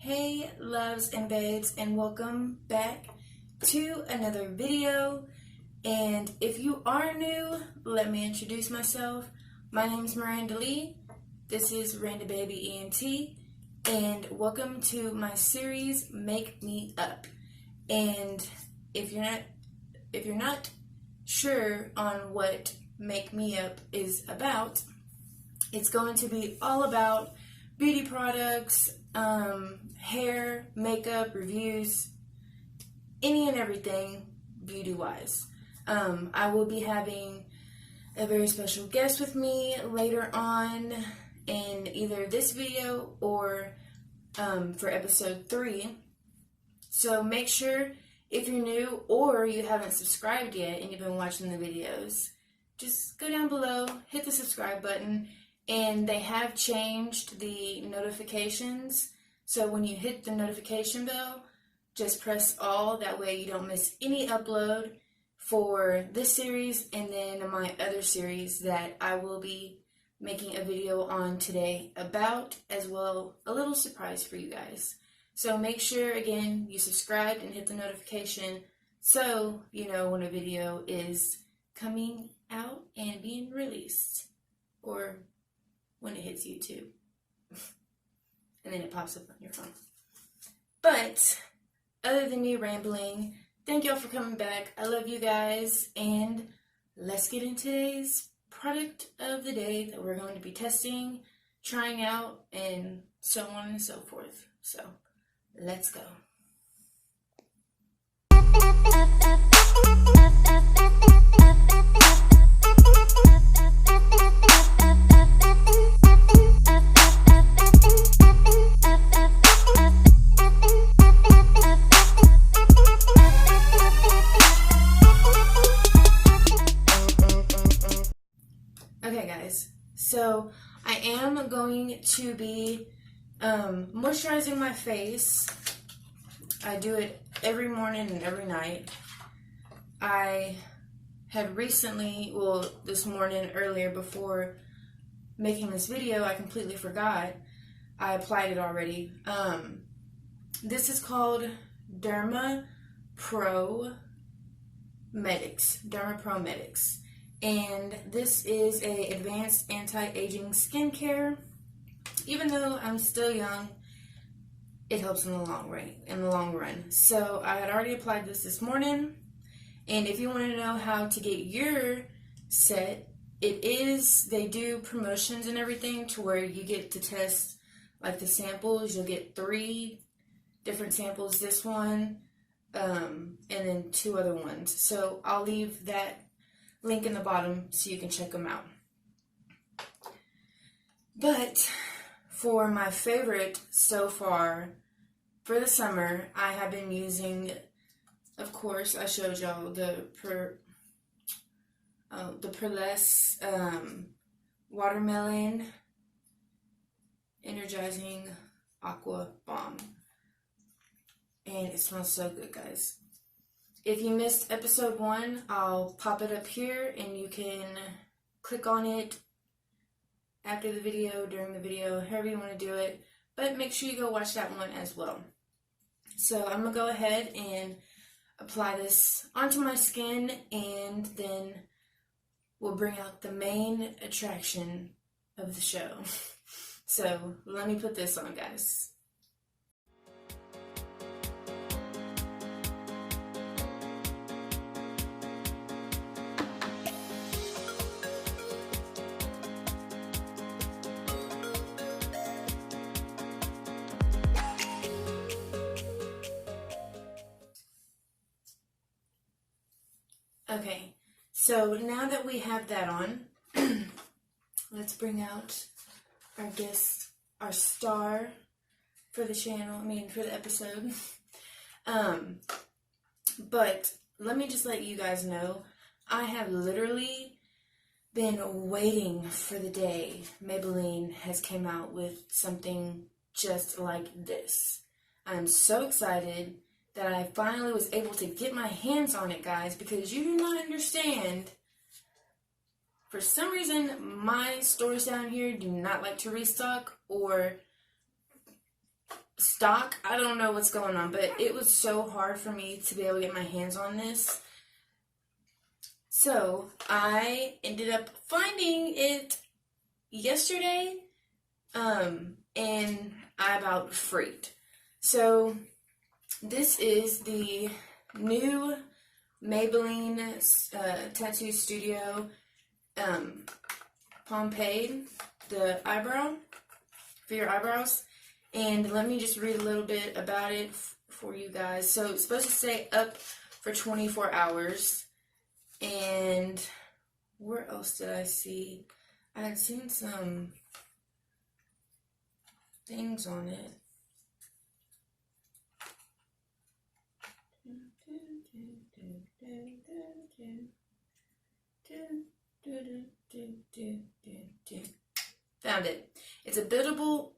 Hey loves and babes, and welcome back to another video. And if you are new, let me introduce myself. My name is Miranda Lee. This is Randa Baby ENT, and welcome to my series Make Me Up. And if you're not sure on what Make Me Up is about, it's going to be all about beauty products, hair, makeup, reviews, any and everything beauty-wise. I will be having a very special guest with me later on in either this video or for episode 3. So make sure, if you're new or you haven't subscribed yet and you've been watching the videos, just go down below, hit the subscribe button, and they have changed the notifications. So when you hit the notification bell, just press all. That way you don't miss any upload for this series and then my other series that I will be making a video on today about, as well a little surprise for you guys. So make sure, again, you subscribe and hit the notification so you know when a video is coming out and being released, or when it hits YouTube. And then it pops up on your phone. But other than me rambling, thank y'all for coming back. I love you guys, and let's get into today's product of the day that we're going to be testing, trying out, and so on and so forth. So let's go. Okay guys, so I am going to be moisturizing my face. I do it every morning and every night. I had recently, well, this morning earlier before making this video, I completely forgot. I applied it already. This is called Derma Pro Medics. And this is a advanced anti-aging skincare. Even though I'm still young, it helps in the long run. So I had already applied this morning. And if you want to know how to get your set, they do promotions and everything to where you get to test like the samples. You'll get 3 different samples, this one, and then 2 other ones. So I'll leave that link in the bottom so you can check them out. But for my favorite so far for the summer, I have been using, of course, I showed y'all the Perless Watermelon Energizing Aqua Bomb. And it smells so good, guys. If you missed episode 1, I'll pop it up here and you can click on it after the video, during the video, however you want to do it. But make sure you go watch that one as well. So I'm going to go ahead and apply this onto my skin, and then we'll bring out the main attraction of the show. So let me put this on, guys. Okay, so now that we have that on, let's bring out our guest, our star for the channel, for the episode. But let me just let you guys know, I have literally been waiting for the day Maybelline has came out with something just like this. I'm so excited that I finally was able to get my hands on it, guys, because you do not understand. For some reason, my stores down here do not like to restock or stock. I don't know what's going on, but it was so hard for me to be able to get my hands on this. So I ended up finding it yesterday, and I about freaked. So this is the new Maybelline Tattoo Studio Pomade, the eyebrow for your eyebrows. And let me just read a little bit about it for you guys. So it's supposed to stay up for 24 hours. And where else did I see? I had seen some things on it. Found it. It's a buildable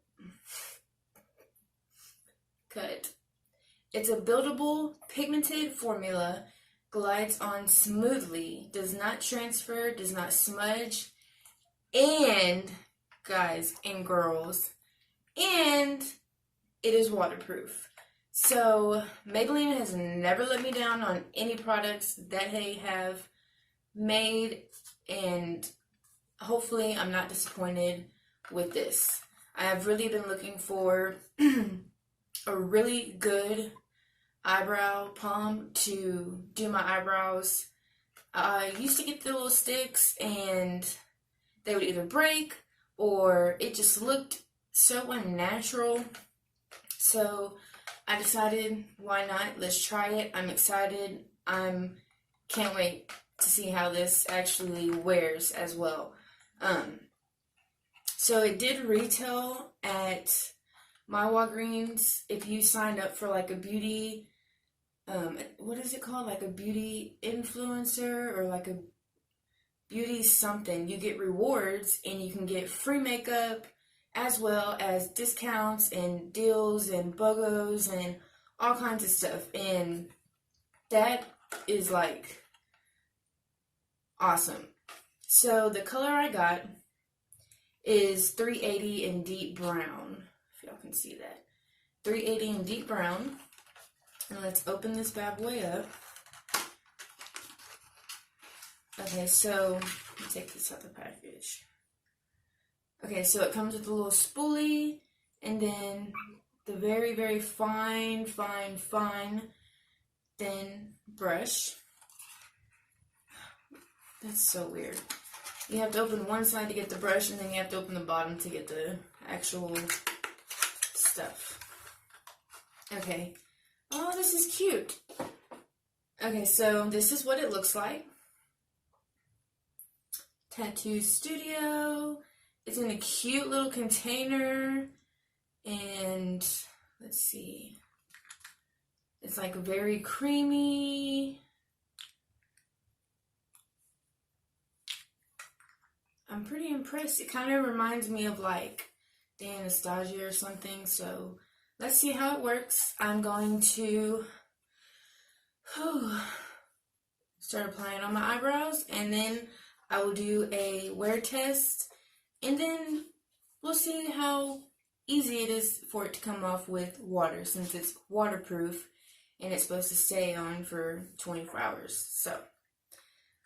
cut. It's a buildable pigmented formula, glides on smoothly, does not transfer, does not smudge, and guys and girls, and it is waterproof. So Maybelline has never let me down on any products that they have made, and hopefully I'm not disappointed with this. I have really been looking for a really good eyebrow palm to do my eyebrows. I used to get the little sticks and they would either break or it just looked so unnatural. So I decided, why not? Let's try it. I'm excited. Can't wait to see how this actually wears as well. So it did retail at my Walgreens if you signed up for like a beauty, what is it called? Like a beauty influencer or like a beauty something. You get rewards and you can get free makeup as well as discounts and deals and BOGOs and all kinds of stuff. And that is like awesome. So the color I got is 380 in deep brown. If y'all can see that. 380 in deep brown. And let's open this bad boy up. Okay, so let me take this out the package. Okay, so it comes with a little spoolie and then the very, very fine, thin brush. That's so weird. You have to open one side to get the brush, and then you have to open the bottom to get the actual stuff. Okay. Oh, this is cute. Okay, so this is what it looks like. Tattoo Studio. It's in a cute little container. And let's see. It's like very creamy. I'm pretty impressed. It kind of reminds me of like the Anastasia or something. So let's see how it works. I'm going to start applying on my eyebrows, and then I will do a wear test, and then we'll see how easy it is for it to come off with water, since it's waterproof and it's supposed to stay on for 24 hours. So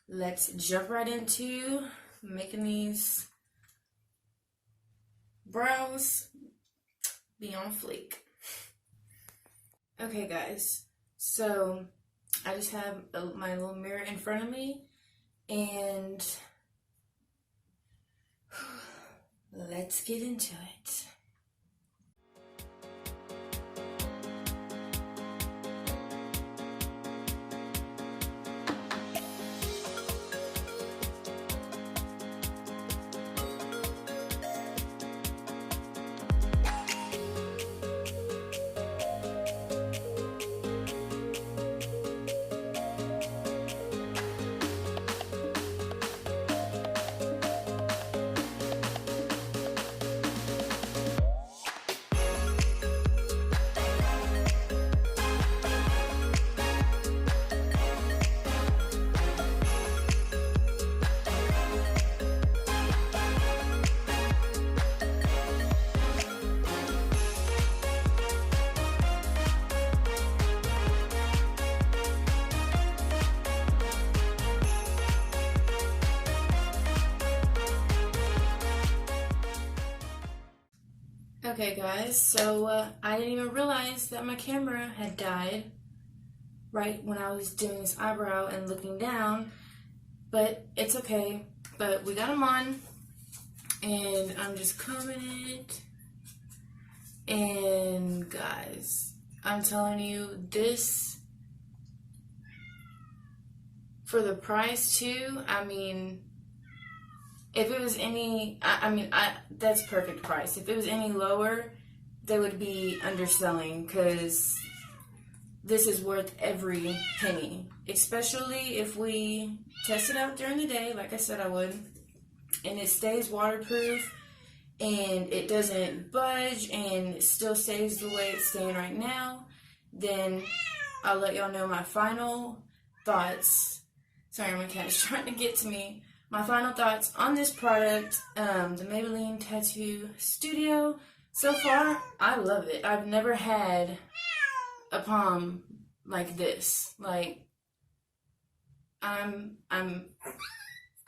let's jump right into making these brows be on fleek. Okay guys, so I just have my little mirror in front of me, and let's get into it. Okay guys, so I didn't even realize that my camera had died right when I was doing this eyebrow and looking down, but it's okay. But we got them on, and I'm just combing it, and guys, I'm telling you, this, for the price too, I mean, if it was any, that's perfect price. If it was any lower, they would be underselling, because this is worth every penny. Especially if we test it out during the day, like I said I would, and it stays waterproof, and it doesn't budge, and it still stays the way it's staying right now, then I'll let y'all know my final thoughts. Sorry, my cat is trying to get to me. My final thoughts on this product, the Maybelline Tattoo Studio. So far, I love it. I've never had a palm like this. Like, I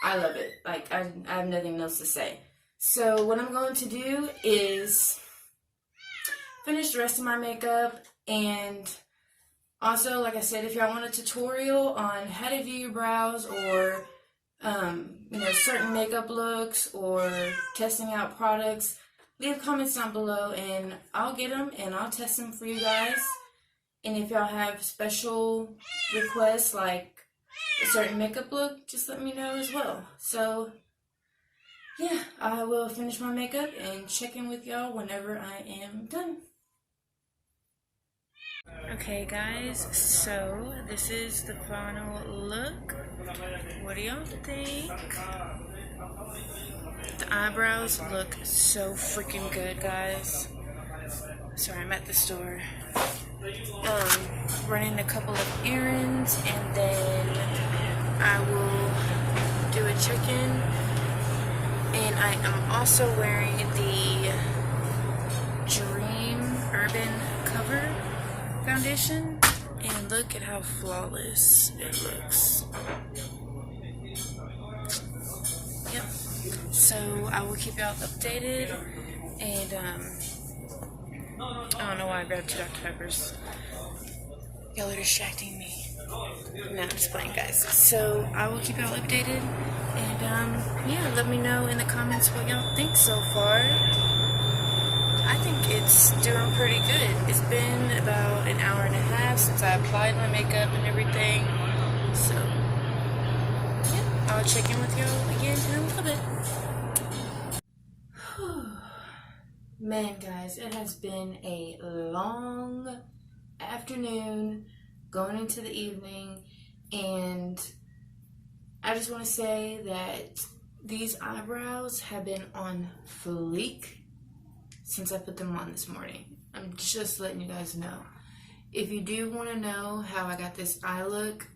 love it. Like, I have nothing else to say. So what I'm going to do is finish the rest of my makeup, and also, like I said, if y'all want a tutorial on how to do your brows, or certain makeup looks, or testing out products, leave comments down below and I'll get them and I'll test them for you guys. And if y'all have special requests like a certain makeup look, just let me know as well. So yeah, I will finish my makeup and check in with y'all whenever I am done. Okay guys, so this is the final look. What do y'all think? The eyebrows look so freaking good, guys. Sorry, I'm at the store. Running a couple of errands, and then I will do a check-in. And I am also wearing the Dream Urban Cover foundation, and look at how flawless it looks. Yep. So I will keep y'all updated, and I don't know why I grabbed 2 Dr. Peppers. Y'all are distracting me. No, I'm just playing, guys. So I will keep y'all updated, and yeah, let me know in the comments what y'all think so far. I think it's doing pretty good. It's been about an hour and a half since I applied my makeup and everything. So, yeah, I'll check in with y'all again in a little bit. Man, guys, it has been a long afternoon going into the evening, and I just want to say that these eyebrows have been on fleek since I put them on this morning. I'm just letting you guys know. If you do want to know how I got this eye look,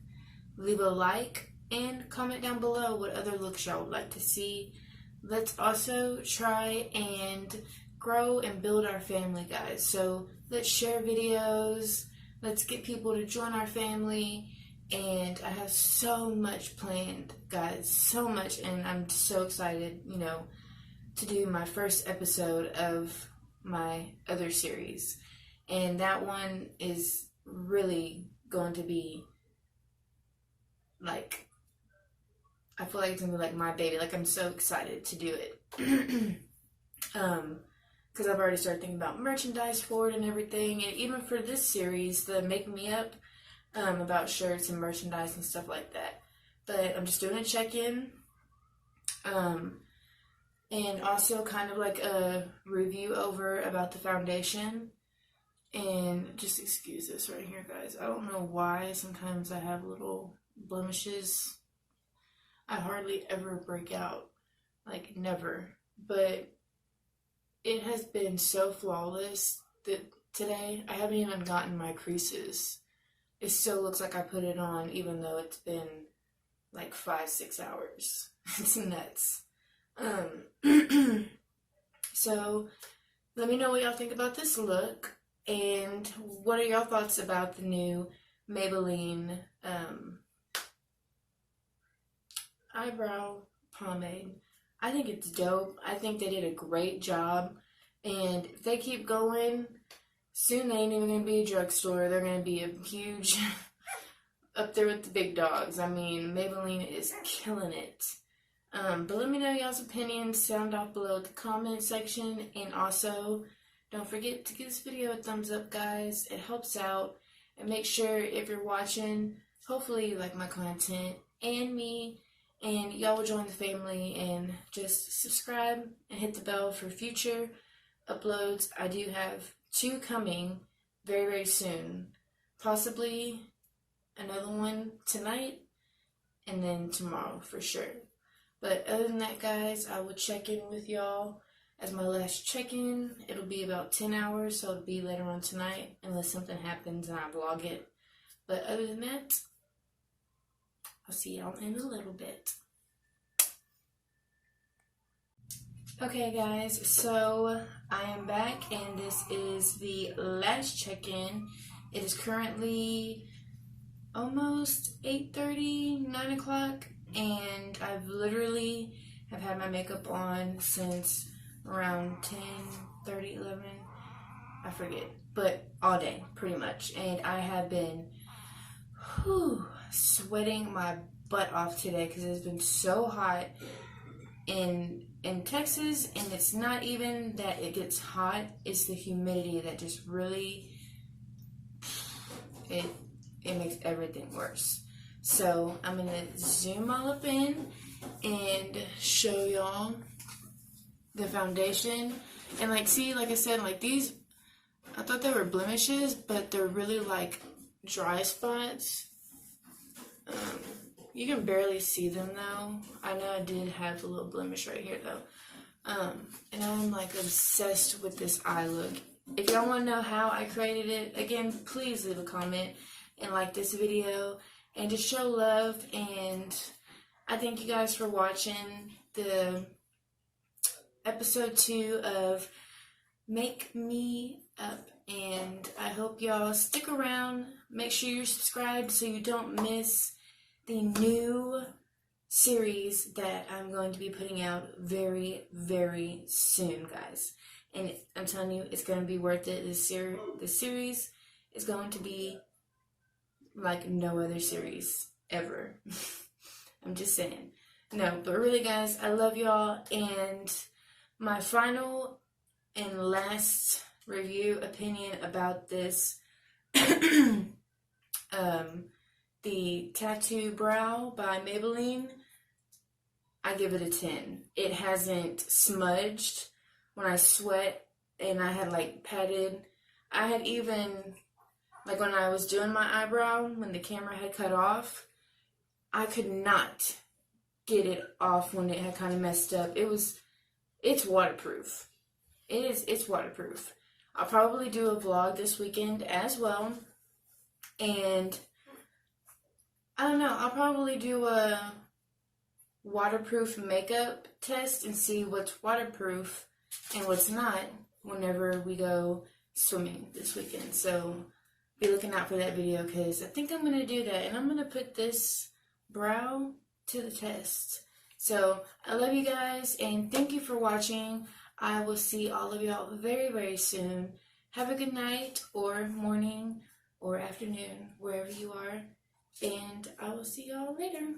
leave a like and comment down below what other looks y'all would like to see. Let's also try and grow and build our family, guys. So let's share videos. Let's get people to join our family. And I have so much planned, guys. So much. And I'm so excited, to do my first episode of my other series, and that one is really going to be like, I feel like it's gonna be like my baby. Like, I'm so excited to do it. Because I've already started thinking about merchandise for it and everything, and even for this series, the Make Me Up, about shirts and merchandise and stuff like that. But I'm just doing a check-in. And also kind of like a review over about the foundation. And just excuse this right here, guys. I don't know why sometimes I have little blemishes. I hardly ever break out. Like, never. But it has been so flawless that today I haven't even gotten my creases. It still looks like I put it on even though it's been like 5-6 hours. It's nuts. So let me know what y'all think about this look, and what are y'all thoughts about the new Maybelline eyebrow pomade. I think it's dope. I think they did a great job And if they keep going, soon they ain't even going to be a drugstore. They're going to be a huge, up there with the big dogs. I mean, Maybelline is killing it. But let me know y'all's opinions. Sound off below in the comment section. And also, don't forget to give this video a thumbs up, guys. It helps out. And make sure if you're watching, hopefully you like my content and me. And y'all will join the family and just subscribe and hit the bell for future uploads. I do have 2 coming very, very soon. Possibly another one tonight and then tomorrow for sure. But other than that, guys, I will check in with y'all as my last check-in. It'll be about 10 hours, so it'll be later on tonight unless something happens and I vlog it. But other than that, I'll see y'all in a little bit. Okay, guys, so I am back and this is the last check-in. It is currently almost 8:30, 9 o'clock, and I've literally have had my makeup on since around 10:30, 11, I forget, but all day pretty much. And I have been sweating my butt off today because it's been so hot in Texas. And it's not even that it gets hot, it's the humidity that just really it makes everything worse. So I'm gonna zoom all up in and show y'all the foundation. And like, see, like I said, like these, I thought they were blemishes, but they're really like dry spots. You can barely see them though. I know I did have a little blemish right here though. And I'm like obsessed with this eye look. If y'all want to know how I created it, again, please leave a comment and like this video and just show love. And I thank you guys for watching the episode 2 of Make Me Up, and I hope y'all stick around. Make sure you're subscribed so you don't miss the new series that I'm going to be putting out very, very soon, guys. And I'm telling you, it's going to be worth it. This series is going to be like no other series ever. I'm just saying. No, but really, guys, I love y'all. And my final and last review opinion about this, the Tattoo Brow by Maybelline, I give it a 10. It hasn't smudged when I sweat, and I had like patted. I had even, like when I was doing my eyebrow, when the camera had cut off, I could not get it off when it had kind of messed up. It's waterproof. It's waterproof. I'll probably do a vlog this weekend as well. And I don't know, I'll probably do a waterproof makeup test and see what's waterproof and what's not whenever we go swimming this weekend. So be looking out for that video because I think I'm going to do that. And I'm going to put this brow to the test. So I love you guys and thank you for watching. I will see all of y'all very, very soon. Have a good night or morning or afternoon, wherever you are. And I will see y'all later.